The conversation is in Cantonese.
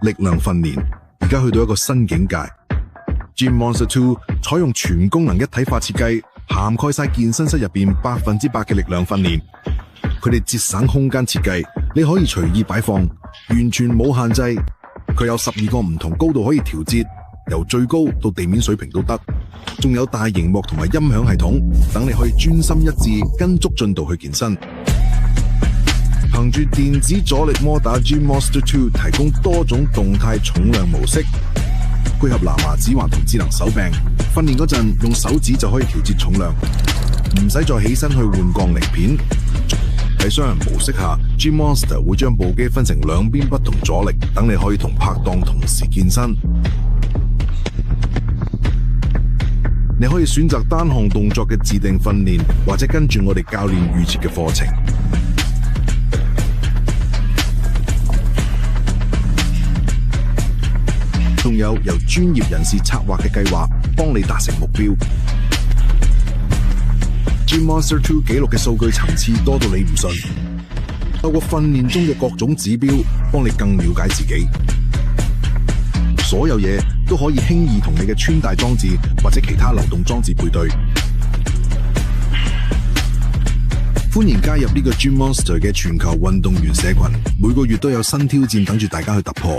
力量訓練而家去到一個新境界。Gym Monster 2採用全功能一體化設計，涵蓋晒健身室入邊100%嘅力量訓練。佢哋節省空間設計，你可以隨意擺放，完全冇限制。佢有12個唔同高度可以調節，由最高到地面水平都得。仲有大螢幕同埋音響系統，等你可以專心一致跟足進度去健身。憑住電子阻力摩打 Gym Monster 2提供多種動態重量模式，配合藍牙指環同智能手柄，訓練嗰陣用手指就可以調節重量，唔使再起身去換槓鈴片。喺雙人模式下 ，Gym Monster 會將部機分成兩邊不同阻力，等你可以同拍檔同時健身。你可以選擇單項動作嘅自定訓練，或者跟住我哋教練預設嘅課程。仲有由專業人士策劃嘅計劃，幫你達成目標。Gym Monster 2記錄嘅數據層次多到你唔信，透過訓練中嘅各種指標，幫你更了解自己。所有嘢都可以輕易同你嘅穿戴裝置或者其他流動裝置配對。歡迎加入呢個 Gym Monster 嘅全球運動員社群，每個月都有新挑戰等住大家去突破。